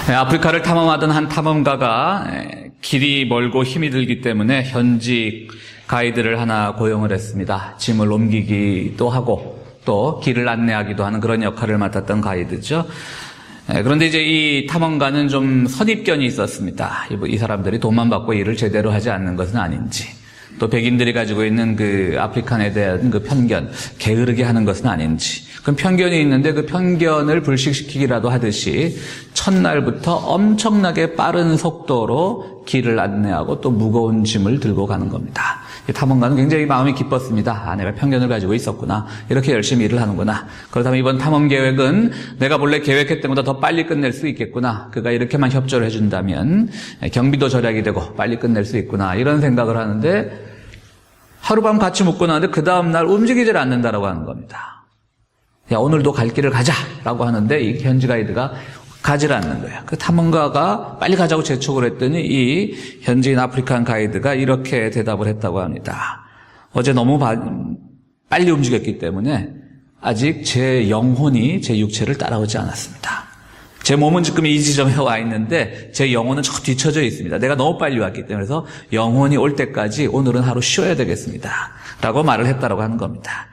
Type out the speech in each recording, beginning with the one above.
아프리카를 탐험하던 한 탐험가가 길이 멀고 힘이 들기 때문에 현지 가이드를 하나 고용을 했습니다. 짐을 옮기기도 하고 또 길을 안내하기도 하는 그런 역할을 맡았던 가이드죠. 그런데 이제 이 탐험가는 좀 선입견이 있었습니다. 이 사람들이 돈만 받고 일을 제대로 하지 않는 것은 아닌지, 또 백인들이 가지고 있는 그 아프리칸에 대한 그 편견, 게으르게 하는 것은 아닌지, 그럼 편견이 있는데 그 편견을 불식시키기라도 하듯이 첫날부터 엄청나게 빠른 속도로 길을 안내하고 또 무거운 짐을 들고 가는 겁니다. 이 탐험가는 굉장히 마음이 기뻤습니다. 아, 내가 편견을 가지고 있었구나. 이렇게 열심히 일을 하는구나. 그렇다면 이번 탐험 계획은 내가 본래 계획했던 것보다 더 빨리 끝낼 수 있겠구나. 그가 이렇게만 협조를 해준다면 경비도 절약이 되고 빨리 끝낼 수 있구나. 이런 생각을 하는데 하룻밤 같이 묵고 나는데 그 다음날 움직이질 않는다라고 하는 겁니다. 야, 오늘도 갈 길을 가자라고 하는데 이 현지 가이드가 가지를 않는 거예요. 그 탐험가가 빨리 가자고 재촉을 했더니 이 현지인 아프리칸 가이드가 이렇게 대답을 했다고 합니다. 어제 너무 빨리 움직였기 때문에 아직 제 영혼이 제 육체를 따라오지 않았습니다. 제 몸은 지금 이 지점에 와 있는데 제 영혼은 저 뒤쳐져 있습니다. 내가 너무 빨리 왔기 때문에 그래서 영혼이 올 때까지 오늘은 하루 쉬어야 되겠습니다. 라고 말을 했다라고 하는 겁니다.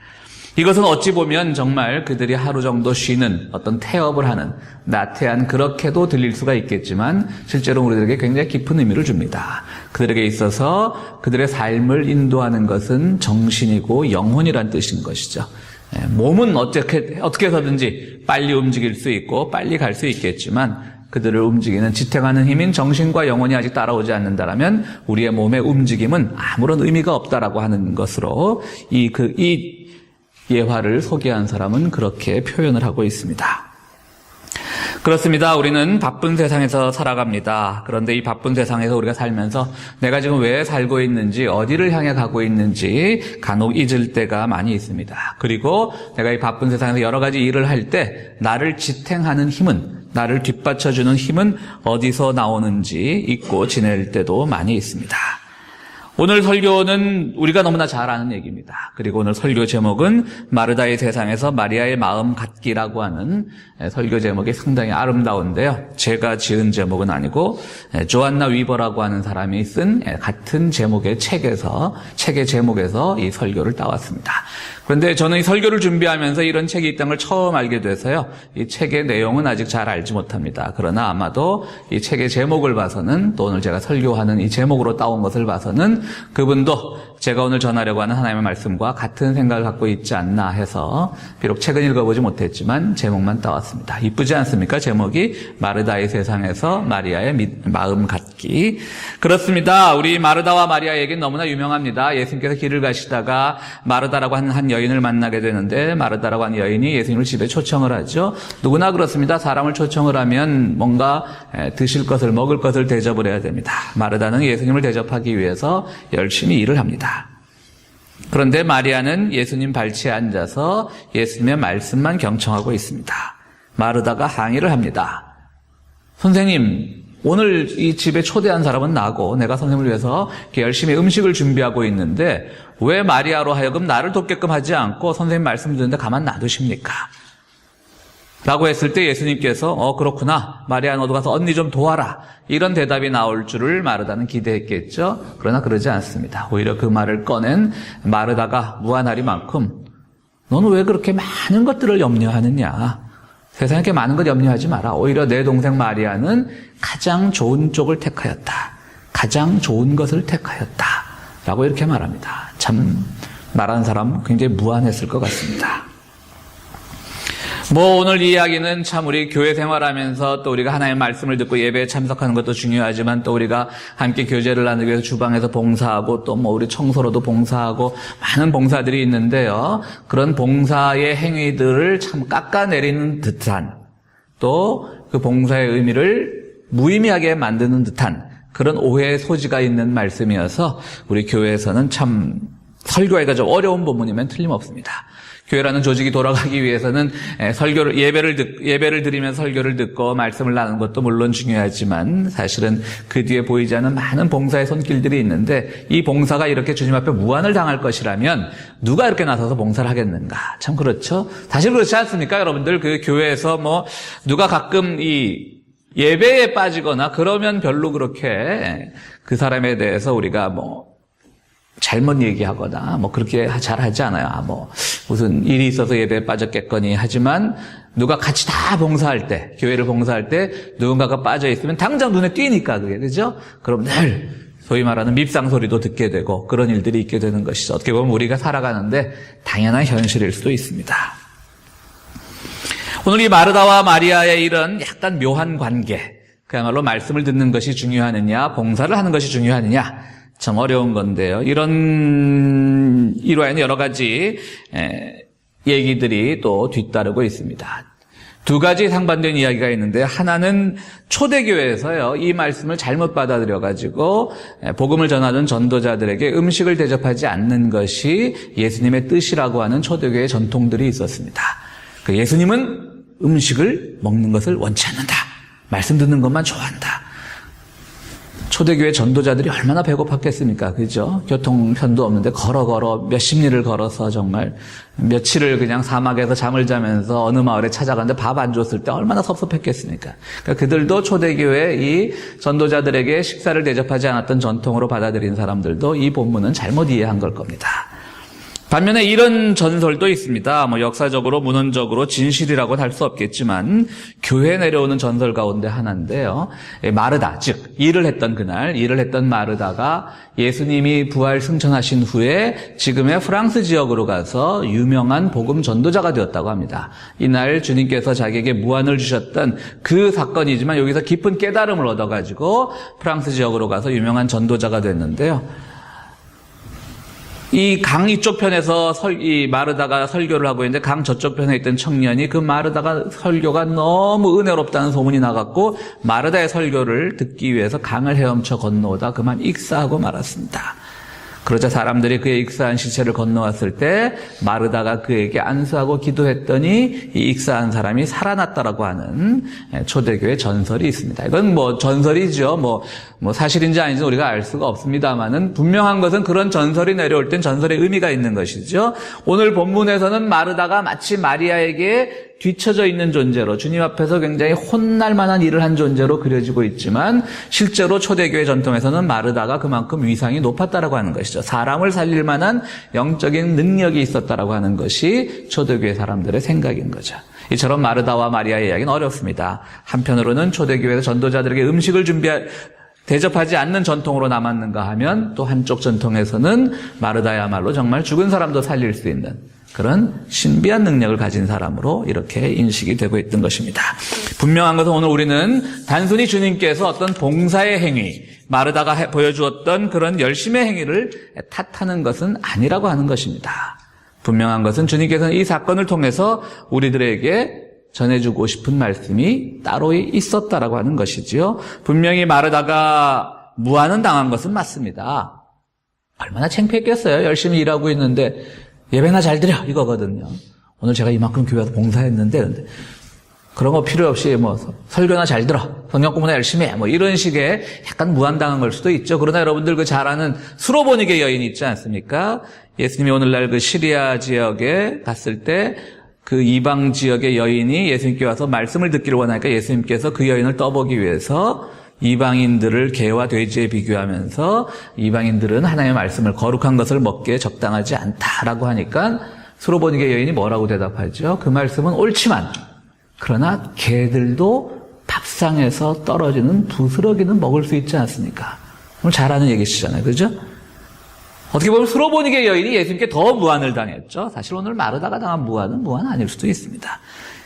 이것은 어찌 보면 정말 그들이 하루 정도 쉬는 어떤 태업을 하는 나태한 그렇게도 들릴 수가 있겠지만 실제로 우리들에게 굉장히 깊은 의미를 줍니다. 그들에게 있어서 그들의 삶을 인도하는 것은 정신이고 영혼이란 뜻인 것이죠. 몸은 어떻게 해서든지 빨리 움직일 수 있고 빨리 갈 수 있겠지만 그들을 움직이는 지탱하는 힘인 정신과 영혼이 아직 따라오지 않는다라면 우리의 몸의 움직임은 아무런 의미가 없다라고 하는 것으로 이 예화를 소개한 사람은 그렇게 표현을 하고 있습니다. 그렇습니다. 우리는 바쁜 세상에서 살아갑니다. 그런데 이 바쁜 세상에서 우리가 살면서 내가 지금 왜 살고 있는지, 어디를 향해 가고 있는지 간혹 잊을 때가 많이 있습니다. 그리고 내가 이 바쁜 세상에서 여러 가지 일을 할 때 나를 지탱하는 힘은, 나를 뒷받쳐주는 힘은 어디서 나오는지 잊고 지낼 때도 많이 있습니다. 오늘 설교는 우리가 너무나 잘 아는 얘기입니다. 그리고 오늘 설교 제목은 마르다의 세상에서 마리아의 마음 갖기라고 하는 설교 제목이 상당히 아름다운데요. 제가 지은 제목은 아니고 조안나 위버라고 하는 사람이 쓴 같은 제목의 책의 제목에서 이 설교를 따왔습니다. 그런데 저는 이 설교를 준비하면서 이런 책이 있다는 걸 처음 알게 돼서요. 이 책의 내용은 아직 잘 알지 못합니다. 그러나 아마도 이 책의 제목을 봐서는, 또 오늘 제가 설교하는 이 제목으로 따온 것을 봐서는 그분도 제가 오늘 전하려고 하는 하나님의 말씀과 같은 생각을 갖고 있지 않나 해서 비록 책은 읽어보지 못했지만 제목만 따왔습니다. 이쁘지 않습니까? 제목이 마르다의 세상에서 마리아의 마음 갖기. 그렇습니다. 우리 마르다와 마리아 얘기는 너무나 유명합니다. 예수님께서 길을 가시다가 마르다라고 하는 한 여인을 만나게 되는데 마르다라고 하는 여인이 예수님을 집에 초청을 하죠. 누구나 그렇습니다. 사람을 초청을 하면 뭔가 드실 것을, 먹을 것을 대접을 해야 됩니다. 마르다는 예수님을 대접하기 위해서 열심히 일을 합니다. 그런데 마리아는 예수님 발치에 앉아서 예수님의 말씀만 경청하고 있습니다. 마르다가 항의를 합니다. 선생님, 오늘 이 집에 초대한 사람은 나고 내가 선생님을 위해서 열심히 음식을 준비하고 있는데 왜 마리아로 하여금 나를 돕게끔 하지 않고 선생님 말씀 듣는데 가만 놔두십니까? 라고 했을 때 예수님께서 그렇구나, 마리아 너도 가서 언니 좀 도와라, 이런 대답이 나올 줄을 마르다는 기대했겠죠. 그러나 그러지 않습니다. 오히려 그 말을 꺼낸 마르다가 무한하리만큼 너는 왜 그렇게 많은 것들을 염려하느냐, 세상에 이렇게 많은 것 염려하지 마라. 오히려 내 동생 마리아는 가장 좋은 쪽을 택하였다, 가장 좋은 것을 택하였다 라고 이렇게 말합니다. 참 말하는 사람 굉장히 무한했을 것 같습니다. 오늘 이 이야기는 참 우리 교회 생활하면서 또 우리가 하나님의 말씀을 듣고 예배에 참석하는 것도 중요하지만 또 우리가 함께 교제를 나누기 위해서 주방에서 봉사하고 또 우리 청소로도 봉사하고 많은 봉사들이 있는데요. 그런 봉사의 행위들을 참 깎아내리는 듯한, 또 그 봉사의 의미를 무의미하게 만드는 듯한 그런 오해의 소지가 있는 말씀이어서 우리 교회에서는 참 설교하기가 좀 어려운 부분이면 틀림없습니다. 교회라는 조직이 돌아가기 위해서는 예배를 드리면서 설교를 듣고 말씀을 나누는 것도 물론 중요하지만 사실은 그 뒤에 보이지 않는 많은 봉사의 손길들이 있는데 이 봉사가 이렇게 주님 앞에 무한을 당할 것이라면 누가 이렇게 나서서 봉사를 하겠는가? 참 그렇죠? 사실 그렇지 않습니까? 여러분들 그 교회에서 누가 가끔 이 예배에 빠지거나 그러면 별로 그렇게 그 사람에 대해서 우리가 잘못 얘기하거나 그렇게 잘 하지 않아요. 무슨 일이 있어서 예배에 빠졌겠거니 하지만 누가 같이 다 봉사할 때, 교회를 봉사할 때 누군가가 빠져 있으면 당장 눈에 띄니까 그게, 그죠? 그럼 늘 소위 말하는 밉상 소리도 듣게 되고 그런 일들이 있게 되는 것이죠. 어떻게 보면 우리가 살아가는데 당연한 현실일 수도 있습니다. 오늘 이 마르다와 마리아의 이런 약간 묘한 관계, 그야말로 말씀을 듣는 것이 중요하느냐, 봉사를 하는 것이 중요하느냐, 참 어려운 건데요. 이런 일화에는 여러 가지 얘기들이 또 뒤따르고 있습니다. 두 가지 상반된 이야기가 있는데, 하나는 초대교회에서요, 이 말씀을 잘못 받아들여가지고 복음을 전하는 전도자들에게 음식을 대접하지 않는 것이 예수님의 뜻이라고 하는 초대교회의 전통들이 있었습니다. 예수님은 음식을 먹는 것을 원치 않는다. 말씀 듣는 것만 좋아한다. 초대교회 전도자들이 얼마나 배고팠겠습니까? 그죠? 교통편도 없는데 걸어 몇십 리를 걸어서 정말 며칠을 그냥 사막에서 잠을 자면서 어느 마을에 찾아갔는데 밥 안 줬을 때 얼마나 섭섭했겠습니까? 그러니까 그들도 초대교회 이 전도자들에게 식사를 대접하지 않았던 전통으로 받아들인 사람들도 이 본문은 잘못 이해한 걸 겁니다. 반면에 이런 전설도 있습니다. 역사적으로, 문헌적으로 진실이라고는 할 수 없겠지만 교회에 내려오는 전설 가운데 하나인데요. 마르다, 즉 일을 했던 그날, 일을 했던 마르다가 예수님이 부활 승천하신 후에 지금의 프랑스 지역으로 가서 유명한 복음 전도자가 되었다고 합니다. 이날 주님께서 자기에게 무안을 주셨던 그 사건이지만 여기서 깊은 깨달음을 얻어가지고 프랑스 지역으로 가서 유명한 전도자가 됐는데요. 이 강 이쪽 편에서 이 마르다가 설교를 하고 있는데 강 저쪽 편에 있던 청년이 그 마르다가 설교가 너무 은혜롭다는 소문이 나갔고 마르다의 설교를 듣기 위해서 강을 헤엄쳐 건너오다 그만 익사하고 말았습니다. 그러자 사람들이 그의 익사한 시체를 건너왔을 때 마르다가 그에게 안수하고 기도했더니 이 익사한 사람이 살아났다라고 하는 초대교회 전설이 있습니다. 이건 전설이죠. 사실인지 아닌지 우리가 알 수가 없습니다만은 분명한 것은 그런 전설이 내려올 땐 전설의 의미가 있는 것이죠. 오늘 본문에서는 마르다가 마치 마리아에게 뒤처져 있는 존재로 주님 앞에서 굉장히 혼날 만한 일을 한 존재로 그려지고 있지만 실제로 초대교회 전통에서는 마르다가 그만큼 위상이 높았다라고 하는 것이죠. 사람을 살릴 만한 영적인 능력이 있었다라고 하는 것이 초대교회 사람들의 생각인 거죠. 이처럼 마르다와 마리아의 이야기는 어렵습니다. 한편으로는 초대교회에서 전도자들에게 음식을 대접하지 않는 전통으로 남았는가 하면 또 한쪽 전통에서는 마르다야말로 정말 죽은 사람도 살릴 수 있는 그런 신비한 능력을 가진 사람으로 이렇게 인식이 되고 있던 것입니다. 분명한 것은 오늘 우리는 단순히 주님께서 어떤 봉사의 행위, 마르다가 보여주었던 그런 열심의 행위를 탓하는 것은 아니라고 하는 것입니다. 분명한 것은 주님께서는 이 사건을 통해서 우리들에게 전해주고 싶은 말씀이 따로 있었다라고 하는 것이지요. 분명히 마르다가 무안은 당한 것은 맞습니다. 얼마나 창피했겠어요. 열심히 일하고 있는데 예배나 잘 드려 이거거든요. 오늘 제가 이만큼 교회에서 봉사했는데 그런 거 필요 없이 설교나 잘 들어, 성경 공부나 열심히 해, 이런 식의 약간 무안당한 걸 수도 있죠. 그러나 여러분들 그 잘 아는 수로보니게 여인이 있지 않습니까? 예수님이 오늘날 그 시리아 지역에 갔을 때 그 이방 지역의 여인이 예수님께 와서 말씀을 듣기를 원하니까 예수님께서 그 여인을 떠보기 위해서 이방인들을 개와 돼지에 비교하면서 이방인들은 하나님의 말씀을 거룩한 것을 먹기에 적당하지 않다라고 하니까 수로보니게 여인이 뭐라고 대답하죠? 그 말씀은 옳지만 그러나 개들도 밥상에서 떨어지는 부스러기는 먹을 수 있지 않습니까? 오늘 잘 아는 얘기시잖아요. 그죠? 어떻게 보면 수로보니게 여인이 예수님께 더 무안을 당했죠. 사실 오늘 마르다가 당한 무안은 무안 아닐 수도 있습니다.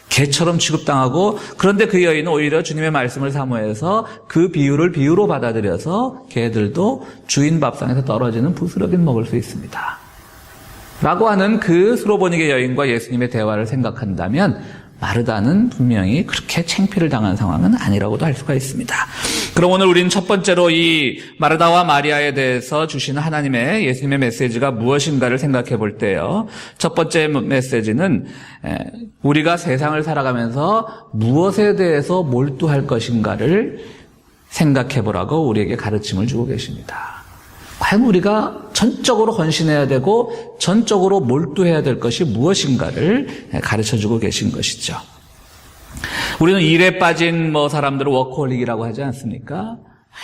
개처럼 취급당하고 그런데 그 여인은 오히려 주님의 말씀을 사모해서 그 비유를 비유로 받아들여서 개들도 주인 밥상에서 떨어지는 부스러기는 먹을 수 있습니다. 라고 하는 그 수로보니게 여인과 예수님의 대화를 생각한다면 마르다는 분명히 그렇게 창피를 당한 상황은 아니라고도 할 수가 있습니다. 그럼 오늘 우리는 첫 번째로 이 마르다와 마리아에 대해서 주시는 하나님의 예수님의 메시지가 무엇인가를 생각해 볼 때요. 첫 번째 메시지는 우리가 세상을 살아가면서 무엇에 대해서 몰두할 것인가를 생각해 보라고 우리에게 가르침을 주고 계십니다. 과연 우리가 전적으로 헌신해야 되고 전적으로 몰두해야 될 것이 무엇인가를 가르쳐주고 계신 것이죠. 우리는 일에 빠진 사람들을 워커홀릭이라고 하지 않습니까?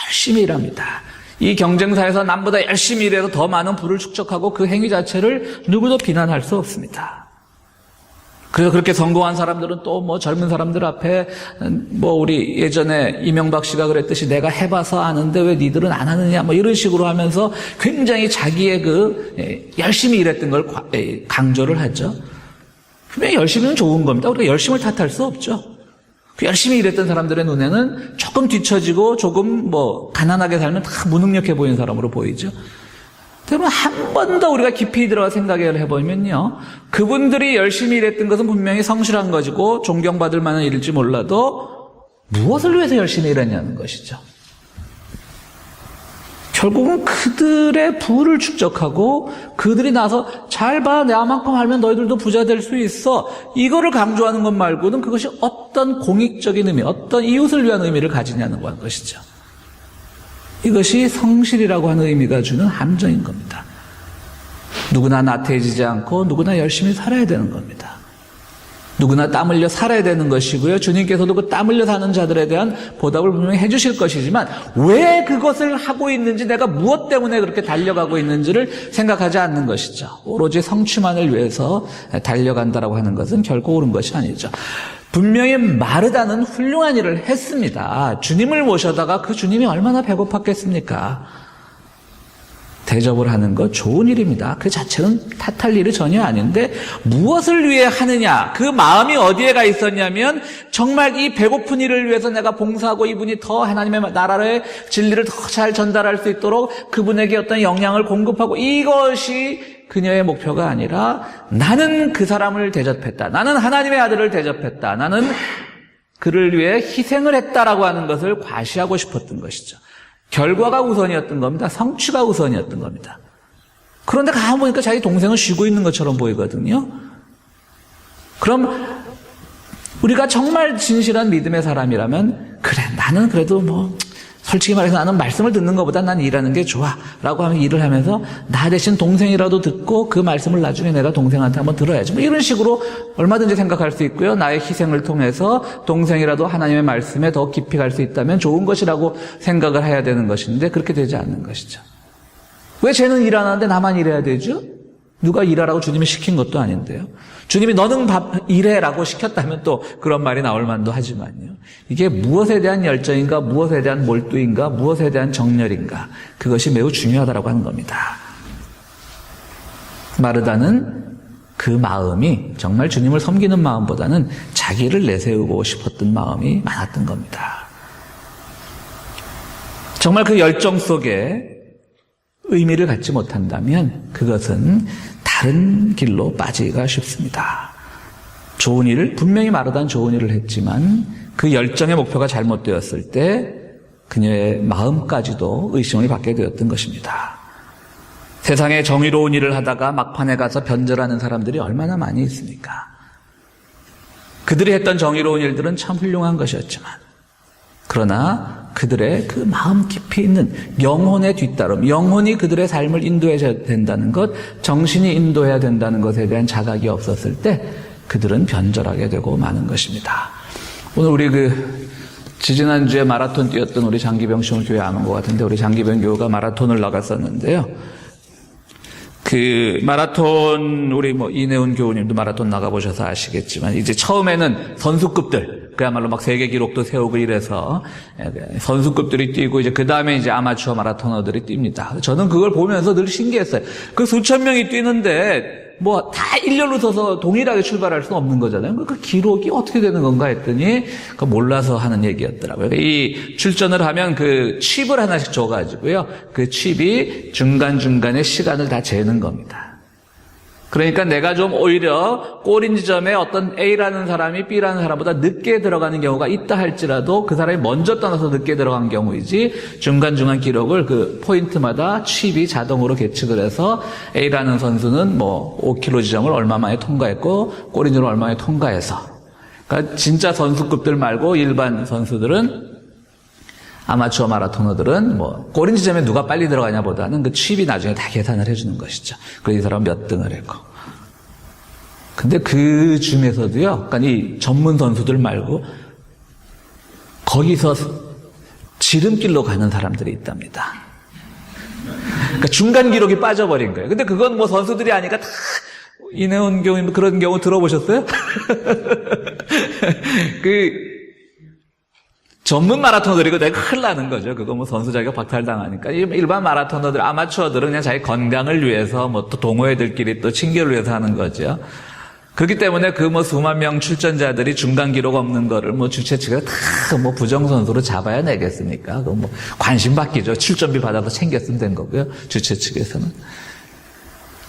열심히 일합니다. 이 경쟁사에서 남보다 열심히 일해서 더 많은 부를 축적하고 그 행위 자체를 누구도 비난할 수 없습니다. 그래서 그렇게 성공한 사람들은 또 젊은 사람들 앞에 우리 예전에 이명박 씨가 그랬듯이 내가 해봐서 아는데 왜 니들은 안 하느냐 이런 식으로 하면서 굉장히 자기의 열심히 일했던 걸 강조를 하죠. 분명히 열심히는 좋은 겁니다. 우리가 열심을 탓할 수 없죠. 그 열심히 일했던 사람들의 눈에는 조금 뒤처지고 조금 가난하게 살면 다 무능력해 보이는 사람으로 보이죠. 그러면 한 번 더 우리가 깊이 들어가 생각을 해보면요, 그분들이 열심히 일했던 것은 분명히 성실한 것이고 존경받을 만한 일일지 몰라도 무엇을 위해서 열심히 일했냐는 것이죠. 결국은 그들의 부를 축적하고 그들이 나서 잘 봐, 나만큼 알면 너희들도 부자 될 수 있어, 이거를 강조하는 것 말고는 그것이 어떤 공익적인 의미, 어떤 이웃을 위한 의미를 가지냐는 것이죠. 이것이 성실이라고 하는 의미가 주는 함정인 겁니다. 누구나 나태해지지 않고 누구나 열심히 살아야 되는 겁니다. 누구나 땀 흘려 살아야 되는 것이고요. 주님께서도 그 땀 흘려 사는 자들에 대한 보답을 분명히 해주실 것이지만 왜 그것을 하고 있는지, 내가 무엇 때문에 그렇게 달려가고 있는지를 생각하지 않는 것이죠. 오로지 성취만을 위해서 달려간다라고 하는 것은 결코 옳은 것이 아니죠. 분명히 마르다는 훌륭한 일을 했습니다. 주님을 모셔다가 그 주님이 얼마나 배고팠겠습니까? 대접을 하는 것 좋은 일입니다. 그 자체는 탓할 일이 전혀 아닌데 무엇을 위해 하느냐, 그 마음이 어디에 가 있었냐면 정말 이 배고픈 일을 위해서 내가 봉사하고 이분이 더 하나님의 나라의 진리를 더 잘 전달할 수 있도록 그분에게 어떤 영향을 공급하고, 이것이 그녀의 목표가 아니라 나는 그 사람을 대접했다, 나는 하나님의 아들을 대접했다, 나는 그를 위해 희생을 했다라고 하는 것을 과시하고 싶었던 것이죠. 결과가 우선이었던 겁니다. 성취가 우선이었던 겁니다. 그런데 가만 보니까 자기 동생은 쉬고 있는 것처럼 보이거든요. 그럼 우리가 정말 진실한 믿음의 사람이라면, 그래, 나는 그래도 솔직히 말해서 나는 말씀을 듣는 것보다 난 일하는 게 좋아 라고 하면 일을 하면서 나 대신 동생이라도 듣고 그 말씀을 나중에 내가 동생한테 한번 들어야지, 이런 식으로 얼마든지 생각할 수 있고요. 나의 희생을 통해서 동생이라도 하나님의 말씀에 더 깊이 갈 수 있다면 좋은 것이라고 생각을 해야 되는 것인데 그렇게 되지 않는 것이죠. 왜 쟤는 일 안 하는데 나만 일해야 되죠? 누가 일하라고 주님이 시킨 것도 아닌데요. 주님이 너는 일해라고 시켰다면 또 그런 말이 나올 만도 하지만요. 이게 무엇에 대한 열정인가, 무엇에 대한 몰두인가, 무엇에 대한 정열인가, 그것이 매우 중요하다고 하는 겁니다. 마르다는 그 마음이 정말 주님을 섬기는 마음보다는 자기를 내세우고 싶었던 마음이 많았던 겁니다. 정말 그 열정 속에 의미를 갖지 못한다면 그것은 다른 길로 빠지기가 쉽습니다. 좋은 일을, 분명히 마르다는 좋은 일을 했지만 그 열정의 목표가 잘못되었을 때 그녀의 마음까지도 의심을 받게 되었던 것입니다. 세상에 정의로운 일을 하다가 막판에 가서 변절하는 사람들이 얼마나 많이 있습니까? 그들이 했던 정의로운 일들은 참 훌륭한 것이었지만, 그러나 그들의 그 마음 깊이 있는 영혼의 뒤따름, 영혼이 그들의 삶을 인도해야 된다는 것, 정신이 인도해야 된다는 것에 대한 자각이 없었을 때 그들은 변절하게 되고 마는 것입니다. 오늘 우리 지지난주에 마라톤 뛰었던 우리 장기병 씨는 교회 안 온 것 같은데, 우리 장기병 교우가 마라톤을 나갔었는데요. 그 마라톤, 우리 이내훈 교우님도 마라톤 나가보셔서 아시겠지만, 이제 처음에는 선수급들, 그야말로 세계 기록도 세우고 이래서 선수급들이 뛰고, 이제 그 다음에 이제 아마추어 마라토너들이 뜁니다. 저는 그걸 보면서 늘 신기했어요. 그 수천 명이 뛰는데 다 일렬로 서서 동일하게 출발할 수는 없는 거잖아요. 그 기록이 어떻게 되는 건가 했더니 그 몰라서 하는 얘기였더라고요. 이 출전을 하면 그 칩을 하나씩 줘가지고요, 그 칩이 중간중간에 시간을 다 재는 겁니다. 그러니까 내가 좀 오히려 골인 지점에 어떤 A라는 사람이 B라는 사람보다 늦게 들어가는 경우가 있다 할지라도 그 사람이 먼저 떠나서 늦게 들어간 경우이지, 중간중간 기록을 그 포인트마다 칩이 자동으로 계측을 해서 A라는 선수는 5km 지점을 얼마 만에 통과했고 골인 지점을 얼마 만에 통과해서, 그러니까 진짜 선수급들 말고 일반 선수들은, 아마추어 마라토너들은 골인 지점에 누가 빨리 들어가냐 보다는 그 칩이 나중에 다 계산을 해주는 것이죠. 그래서 이 사람은 몇 등을 했고. 근데 그 중에서도요, 그러니까 이 전문 선수들 말고 거기서 지름길로 가는 사람들이 있답니다. 그러니까 중간 기록이 빠져버린 거예요. 근데 그건 뭐 선수들이 아니까 다 인해온 경우, 그런 경우 들어보셨어요? 전문 마라토너들이고 내가 큰일 나는 거죠. 그거 뭐 선수 자격 박탈당하니까. 일반 마라토너들, 아마추어들은 그냥 자기 건강을 위해서 뭐 또 동호회들끼리 또 친교를 위해서 하는 거죠. 그렇기 때문에 그 뭐 수만 명 출전자들이 중간 기록 없는 거를 뭐 주최 측에서 다 뭐 부정선수로 잡아야 내겠습니까? 그거 뭐 관심 받기죠. 출전비 받아서 챙겼으면 된 거고요. 주최 측에서는.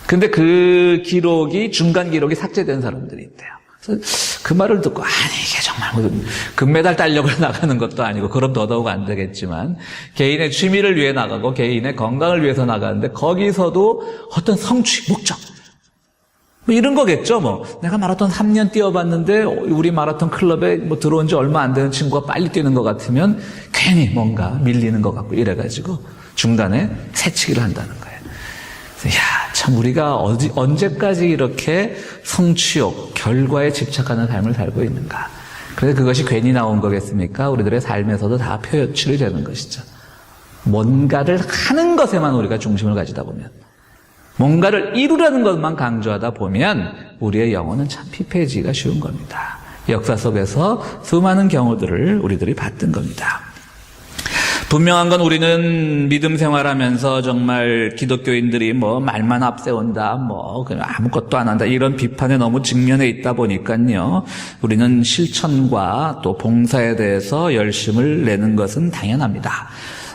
근데 그 기록이, 중간 기록이 삭제된 사람들이 있대요. 그래서 그 말을 듣고, 아니, 이게 정말 뭐 금메달 따려고 나가는 것도 아니고, 그럼 더더욱 안 되겠지만, 개인의 취미를 위해 나가고, 개인의 건강을 위해서 나가는데, 거기서도 어떤 성취, 목적, 뭐 이런 거겠죠, 뭐. 내가 마라톤 3년 뛰어봤는데, 우리 마라톤 클럽에 뭐 들어온 지 얼마 안 되는 친구가 빨리 뛰는 것 같으면, 괜히 뭔가 밀리는 것 같고, 이래가지고, 중간에 새치기를 한다는 거예요. 야, 참 우리가 언제까지 이렇게 성취욕, 결과에 집착하는 삶을 살고 있는가. 그래서 그것이 괜히 나온 거겠습니까? 우리들의 삶에서도 다 표출이 되는 것이죠. 뭔가를 하는 것에만 우리가 중심을 가지다 보면, 뭔가를 이루려는 것만 강조하다 보면 우리의 영혼은 참 피폐해지기가 쉬운 겁니다. 역사 속에서 수많은 경우들을 우리들이 봤던 겁니다. 분명한 건 우리는 믿음 생활하면서 정말 기독교인들이 뭐 말만 앞세운다, 뭐 그냥 아무것도 안 한다, 이런 비판에 너무 직면해 있다 보니까요, 우리는 실천과 또 봉사에 대해서 열심을 내는 것은 당연합니다.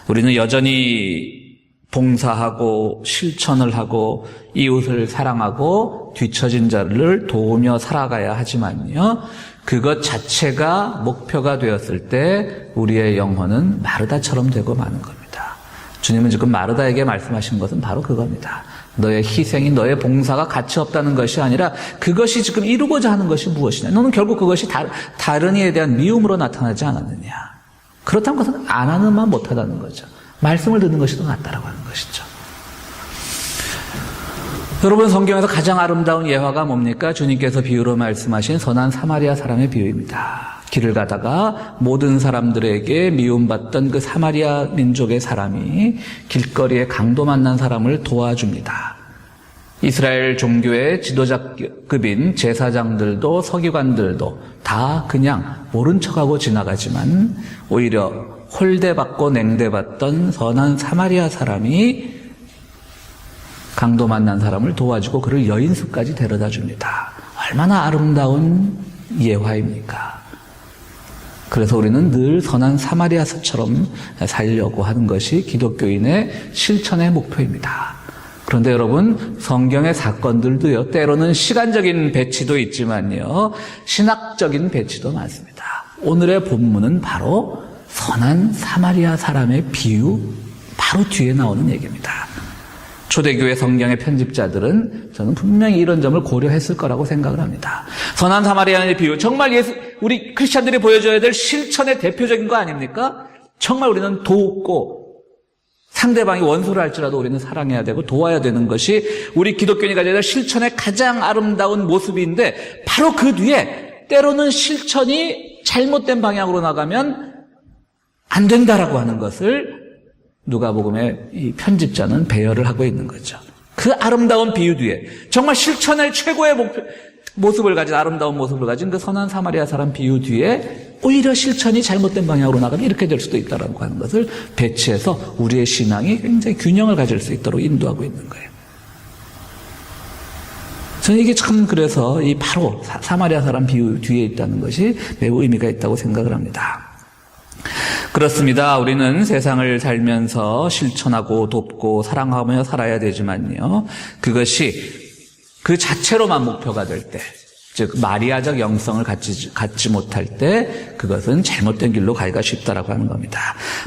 우리는 여전히 봉사하고 실천을 하고 이웃을 사랑하고 뒤처진 자를 도우며 살아가야 하지만요, 그것 자체가 목표가 되었을 때 우리의 영혼은 마르다처럼 되고 마는 겁니다. 주님은 지금 마르다에게 말씀하신 것은 바로 그겁니다. 너의 희생이, 너의 봉사가 가치 없다는 것이 아니라 그것이 지금 이루고자 하는 것이 무엇이냐. 너는 결국 그것이 다른 이에 대한 미움으로 나타나지 않았느냐. 그렇다는 것은 안 하는만 못하다는 거죠. 말씀을 듣는 것이 더 낫다라고 하는 것이죠. 여러분, 성경에서 가장 아름다운 예화가 뭡니까? 주님께서 비유로 말씀하신 선한 사마리아 사람의 비유입니다. 길을 가다가 모든 사람들에게 미움받던 그 사마리아 민족의 사람이 길거리에 강도 만난 사람을 도와줍니다. 이스라엘 종교의 지도자급인 제사장들도 서기관들도 다 그냥 모른 척하고 지나가지만 오히려 홀대받고 냉대받던 선한 사마리아 사람이 강도 만난 사람을 도와주고 그를 여인숙까지 데려다 줍니다. 얼마나 아름다운 예화입니까? 그래서 우리는 늘 선한 사마리아처럼 살려고 하는 것이 기독교인의 실천의 목표입니다. 그런데 여러분, 성경의 사건들도요, 때로는 시간적인 배치도 있지만요, 신학적인 배치도 많습니다. 오늘의 본문은 바로 선한 사마리아 사람의 비유, 바로 뒤에 나오는 얘기입니다. 초대교회 성경의 편집자들은 저는 분명히 이런 점을 고려했을 거라고 생각을 합니다. 선한 사마리아의 비유, 정말 우리 크리스찬들이 보여줘야 될 실천의 대표적인 거 아닙니까? 정말 우리는 돕고 상대방이 원수를 할지라도 우리는 사랑해야 되고 도와야 되는 것이 우리 기독교인이 가져야 될 실천의 가장 아름다운 모습인데, 바로 그 뒤에 때로는 실천이 잘못된 방향으로 나가면 안 된다라고 하는 것을 누가복음의 이 편집자는 배열을 하고 있는 거죠. 그 아름다운 비유 뒤에 정말 실천의 최고의 모습을 가진, 아름다운 모습을 가진 그 선한 사마리아 사람 비유 뒤에 오히려 실천이 잘못된 방향으로 나가면 이렇게 될 수도 있다라고 하는 것을 배치해서 우리의 신앙이 굉장히 균형을 가질 수 있도록 인도하고 있는 거예요. 저는 이게 참, 그래서 이 바로 사마리아 사람 비유 뒤에 있다는 것이 매우 의미가 있다고 생각을 합니다. 그렇습니다. 우리는 세상을 살면서 실천하고 돕고 사랑하며 살아야 되지만요, 그것이 그 자체로만 목표가 될 때, 즉 마리아적 영성을 갖지 못할 때 그것은 잘못된 길로 가기가 쉽다라고 하는 겁니다.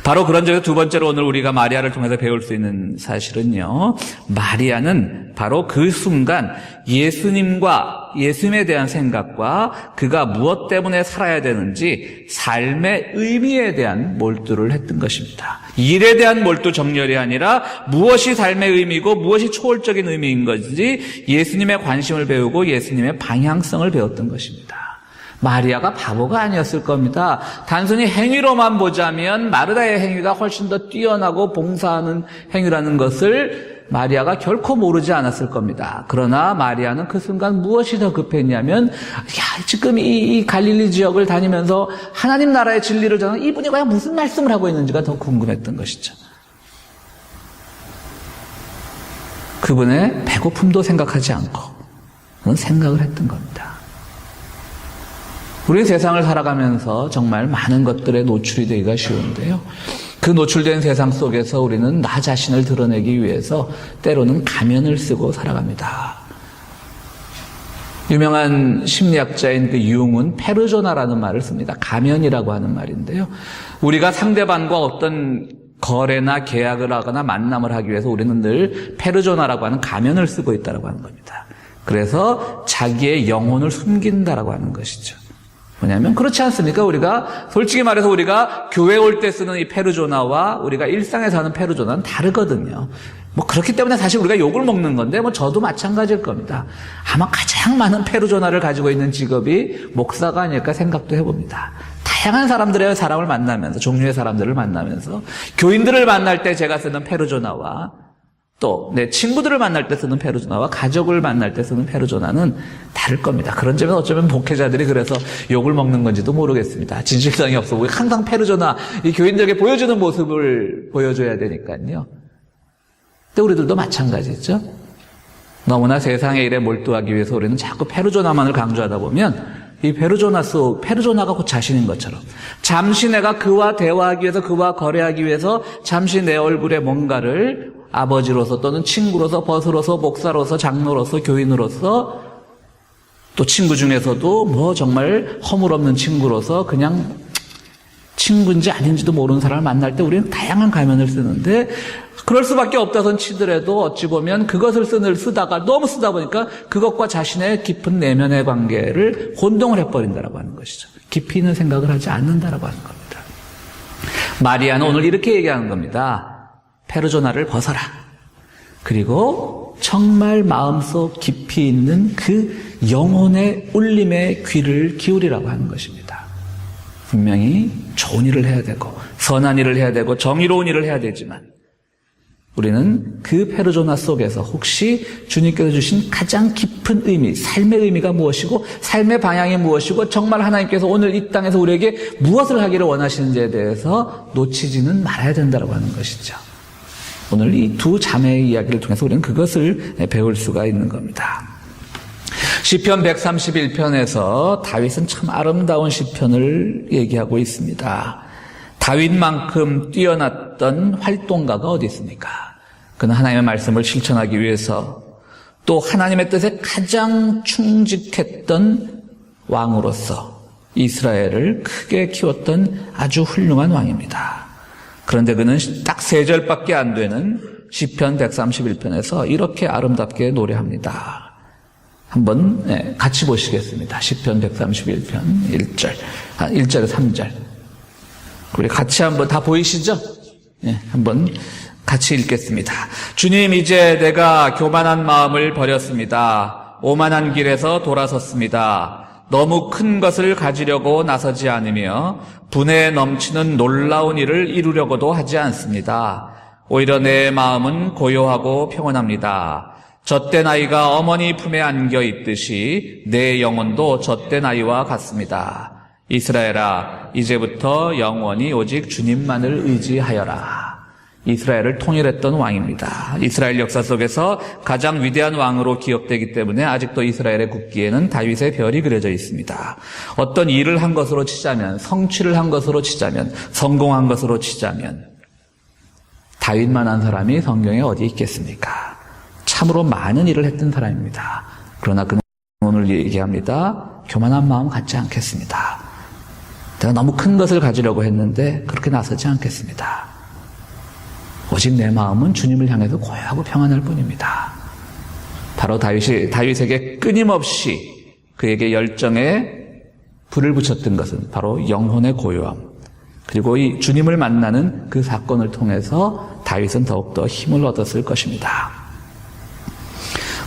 바로 그런 점에서 두 번째로 오늘 우리가 마리아를 통해서 배울 수 있는 사실은요, 마리아는 바로 그 순간 예수님과 예수님에 대한 생각과 그가 무엇 때문에 살아야 되는지 삶의 의미에 대한 몰두를 했던 것입니다. 일에 대한 몰두 정렬이 아니라 무엇이 삶의 의미고 무엇이 초월적인 의미인 건지 예수님의 관심을 배우고 예수님의 방향성을 배웠던 것입니다. 마리아가 바보가 아니었을 겁니다. 단순히 행위로만 보자면 마르다의 행위가 훨씬 더 뛰어나고 봉사하는 행위라는 것을 마리아가 결코 모르지 않았을 겁니다. 그러나 마리아는 그 순간 무엇이 더 급했냐면, 지금 이 갈릴리 지역을 다니면서 하나님 나라의 진리를 전하는 이분이 과연 무슨 말씀을 하고 있는지가 더 궁금했던 것이죠. 그분의 배고픔도 생각하지 않고 그런 생각을 했던 겁니다. 우리 세상을 살아가면서 정말 많은 것들에 노출이 되기가 쉬운데요. 그 노출된 세상 속에서 우리는 나 자신을 드러내기 위해서 때로는 가면을 쓰고 살아갑니다. 유명한 심리학자인 그 융은 페르소나라는 말을 씁니다. 가면이라고 하는 말인데요. 우리가 상대방과 어떤 거래나 계약을 하거나 만남을 하기 위해서 우리는 늘 페르소나라고 하는 가면을 쓰고 있다고 하는 겁니다. 그래서 자기의 영혼을 숨긴다라고 하는 것이죠. 뭐냐면 그렇지 않습니까? 우리가 솔직히 말해서 우리가 교회 올 때 쓰는 이 페르소나와 우리가 일상에서 하는 페르소나는 다르거든요. 그렇기 때문에 사실 우리가 욕을 먹는 건데 저도 마찬가지일 겁니다. 아마 가장 많은 페르소나를 가지고 있는 직업이 목사가 아닐까 생각도 해봅니다. 다양한 사람들의 사람을 만나면서 종류의 사람들을 만나면서 교인들을 만날 때 제가 쓰는 페르소나와 또 내 친구들을 만날 때 쓰는 페르소나와 가족을 만날 때 쓰는 페르소나는 다를 겁니다. 그런 점에서 어쩌면 목회자들이 그래서 욕을 먹는 건지도 모르겠습니다. 진실성이 없어. 우리 항상 페르소나, 이 교인들에게 보여주는 모습을 보여줘야 되니까요. 근데 우리들도 마찬가지죠. 너무나 세상의 일에 몰두하기 위해서 우리는 자꾸 페르소나만을 강조하다 보면 이 페르소나가 곧 자신인 것처럼 잠시 내가 그와 대화하기 위해서 그와 거래하기 위해서 잠시 내 얼굴에 뭔가를 아버지로서 또는 친구로서 벗으로서 목사로서 장로로서 교인으로서 또 친구 중에서도 정말 허물없는 친구로서 그냥 친구인지 아닌지도 모르는 사람을 만날 때 우리는 다양한 가면을 쓰는데 그럴 수밖에 없다선 치더라도 어찌 보면 그것을 쓰다가 너무 쓰다 보니까 그것과 자신의 깊은 내면의 관계를 혼동을 해버린다라고 하는 것이죠. 깊이 있는 생각을 하지 않는다라고 하는 겁니다. 마리아는 오늘 이렇게 얘기하는 겁니다. 페르소나를 벗어라. 그리고 정말 마음속 깊이 있는 그 영혼의 울림의 귀를 기울이라고 하는 것입니다. 분명히 좋은 일을 해야 되고 선한 일을 해야 되고 정의로운 일을 해야 되지만 우리는 그 페르소나 속에서 혹시 주님께서 주신 가장 깊은 의미, 삶의 의미가 무엇이고 삶의 방향이 무엇이고 정말 하나님께서 오늘 이 땅에서 우리에게 무엇을 하기를 원하시는지에 대해서 놓치지는 말아야 된다고 하는 것이죠. 오늘 이 두 자매의 이야기를 통해서 우리는 그것을 배울 수가 있는 겁니다. 시편 131편에서 다윗은 참 아름다운 시편을 얘기하고 있습니다. 다윗만큼 뛰어났던 활동가가 어디 있습니까? 그는 하나님의 말씀을 실천하기 위해서 또 하나님의 뜻에 가장 충직했던 왕으로서 이스라엘을 크게 키웠던 아주 훌륭한 왕입니다. 그런데 그는 딱 3절밖에 안 되는 시편 131편에서 이렇게 아름답게 노래합니다. 한번 같이 보시겠습니다. 시편 131편 1절에서 3절. 우리 같이 한번 다 보이시죠? 한번 같이 읽겠습니다. 주님, 이제 내가 교만한 마음을 버렸습니다. 오만한 길에서 돌아섰습니다. 너무 큰 것을 가지려고 나서지 않으며 분에 넘치는 놀라운 일을 이루려고도 하지 않습니다. 오히려 내 마음은 고요하고 평온합니다. 젖된 아이가 어머니 품에 안겨 있듯이 내 영혼도 젖된 아이와 같습니다. 이스라엘아, 이제부터 영원히 오직 주님만을 의지하여라. 이스라엘을 통일했던 왕입니다. 이스라엘 역사 속에서 가장 위대한 왕으로 기억되기 때문에 아직도 이스라엘의 국기에는 다윗의 별이 그려져 있습니다. 어떤 일을 한 것으로 치자면, 성취를 한 것으로 치자면, 성공한 것으로 치자면 다윗만한 사람이 성경에 어디 있겠습니까? 참으로 많은 일을 했던 사람입니다. 그러나 그는 오늘 얘기합니다. 교만한 마음 갖지 않겠습니다. 내가 너무 큰 것을 가지려고 했는데 그렇게 나서지 않겠습니다. 오직 내 마음은 주님을 향해서 고요하고 평안할 뿐입니다. 바로 다윗에게 끊임없이 그에게 열정에 불을 붙였던 것은 바로 영혼의 고요함. 그리고 이 주님을 만나는 그 사건을 통해서 다윗은 더욱더 힘을 얻었을 것입니다.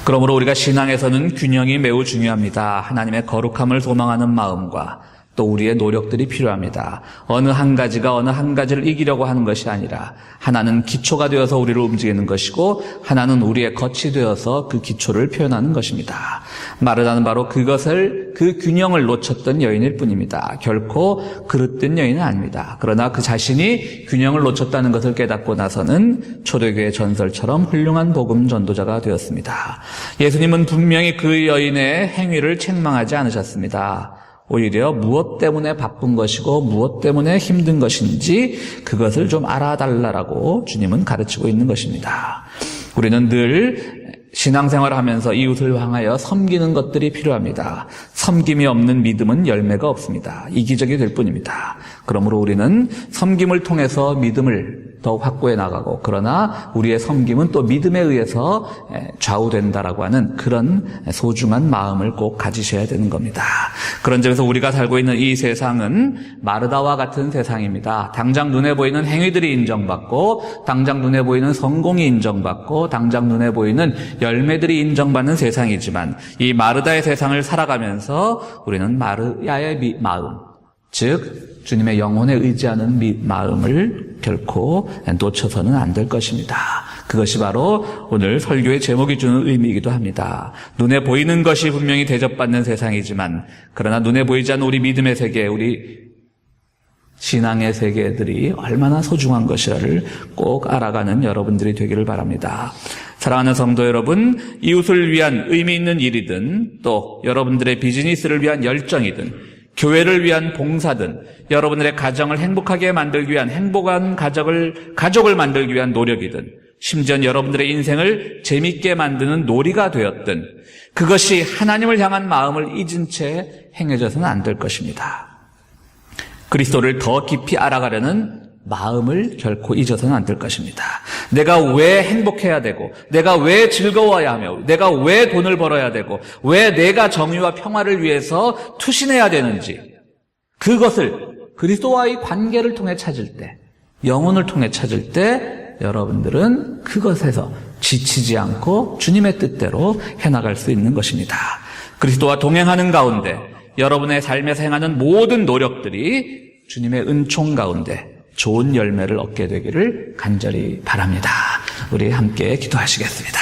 그러므로 우리가 신앙에서는 균형이 매우 중요합니다. 하나님의 거룩함을 소망하는 마음과 또 우리의 노력들이 필요합니다. 어느 한 가지가 어느 한 가지를 이기려고 하는 것이 아니라 하나는 기초가 되어서 우리를 움직이는 것이고 하나는 우리의 겉이 되어서 그 기초를 표현하는 것입니다. 마르다는 바로 그 균형을 놓쳤던 여인일 뿐입니다. 결코 그릇된 여인은 아닙니다. 그러나 그 자신이 균형을 놓쳤다는 것을 깨닫고 나서는 초대교회 전설처럼 훌륭한 복음 전도자가 되었습니다. 예수님은 분명히 그 여인의 행위를 책망하지 않으셨습니다. 오히려 무엇 때문에 바쁜 것이고 무엇 때문에 힘든 것인지 그것을 좀 알아달라고 주님은 가르치고 있는 것입니다. 우리는 늘 신앙생활을 하면서 이웃을 향하여 섬기는 것들이 필요합니다. 섬김이 없는 믿음은 열매가 없습니다. 이기적이 될 뿐입니다. 그러므로 우리는 섬김을 통해서 믿음을 더욱 확고해 나가고 그러나 우리의 섬김은 또 믿음에 의해서 좌우된다라고 하는 그런 소중한 마음을 꼭 가지셔야 되는 겁니다. 그런 점에서 우리가 살고 있는 이 세상은 마르다와 같은 세상입니다. 당장 눈에 보이는 행위들이 인정받고 당장 눈에 보이는 성공이 인정받고 당장 눈에 보이는 열매들이 인정받는 세상이지만 이 마르다의 세상을 살아가면서 우리는 마르야의 마음, 즉 주님의 영혼에 의지하는 마음을 결코 놓쳐서는 안 될 것입니다. 그것이 바로 오늘 설교의 제목이 주는 의미이기도 합니다. 눈에 보이는 것이 분명히 대접받는 세상이지만 그러나 눈에 보이지 않는 우리 믿음의 세계, 우리 신앙의 세계들이 얼마나 소중한 것이라를 꼭 알아가는 여러분들이 되기를 바랍니다. 사랑하는 성도 여러분, 이웃을 위한 의미 있는 일이든 또 여러분들의 비즈니스를 위한 열정이든 교회를 위한 봉사든 여러분들의 가정을 행복하게 만들기 위한 행복한 가족을 만들기 위한 노력이든 심지어 여러분들의 인생을 재밌게 만드는 놀이가 되었든 그것이 하나님을 향한 마음을 잊은 채 행해져서는 안 될 것입니다. 그리스도를 더 깊이 알아가려는 마음을 결코 잊어서는 안 될 것입니다. 내가 왜 행복해야 되고 내가 왜 즐거워야 하며 내가 왜 돈을 벌어야 되고 왜 내가 정의와 평화를 위해서 투신해야 되는지 그것을 그리스도와의 관계를 통해 찾을 때 영혼을 통해 찾을 때 여러분들은 그것에서 지치지 않고 주님의 뜻대로 해나갈 수 있는 것입니다. 그리스도와 동행하는 가운데 여러분의 삶에서 행하는 모든 노력들이 주님의 은총 가운데 좋은 열매를 얻게 되기를 간절히 바랍니다. 우리 함께 기도하시겠습니다.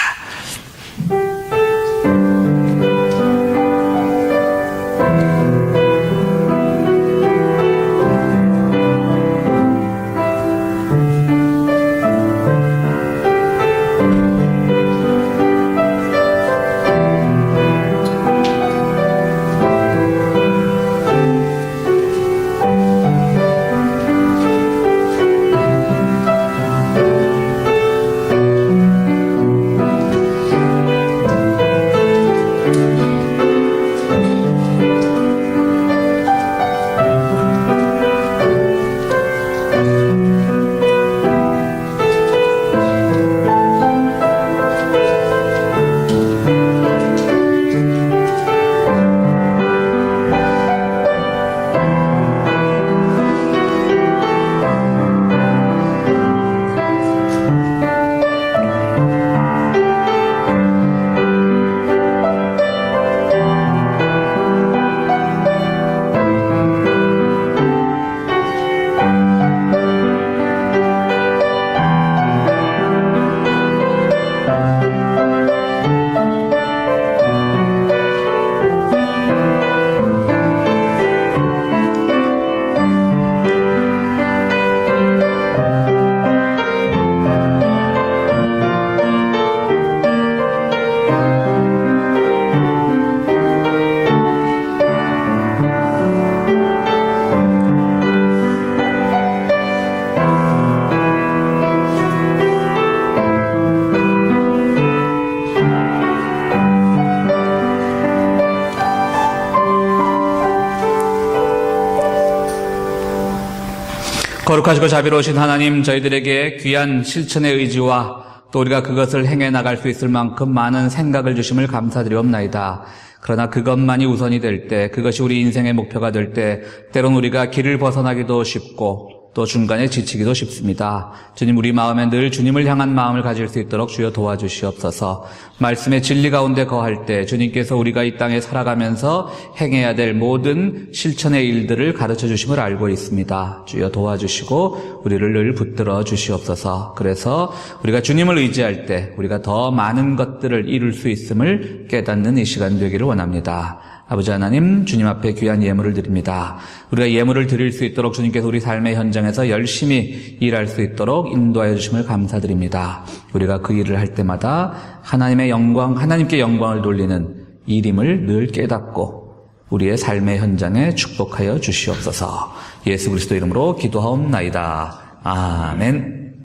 거룩하시고 자비로우신 하나님, 저희들에게 귀한 실천의 의지와 또 우리가 그것을 행해 나갈 수 있을 만큼 많은 생각을 주심을 감사드리옵나이다. 그러나 그것만이 우선이 될 때, 그것이 우리 인생의 목표가 될 때, 때론 우리가 길을 벗어나기도 쉽고 또 중간에 지치기도 쉽습니다. 주님, 우리 마음에 늘 주님을 향한 마음을 가질 수 있도록 주여 도와주시옵소서. 말씀의 진리 가운데 거할 때 주님께서 우리가 이 땅에 살아가면서 행해야 될 모든 실천의 일들을 가르쳐 주심을 알고 있습니다. 주여 도와주시고 우리를 늘 붙들어 주시옵소서. 그래서 우리가 주님을 의지할 때 우리가 더 많은 것들을 이룰 수 있음을 깨닫는 이 시간 되기를 원합니다. 아버지 하나님, 주님 앞에 귀한 예물을 드립니다. 우리가 예물을 드릴 수 있도록 주님께서 우리 삶의 현장에서 열심히 일할 수 있도록 인도하여 주심을 감사드립니다. 우리가 그 일을 할 때마다 하나님의 영광, 하나님께 영광을 돌리는 일임을 늘 깨닫고 우리의 삶의 현장에 축복하여 주시옵소서. 예수 그리스도 이름으로 기도하옵나이다. 아멘.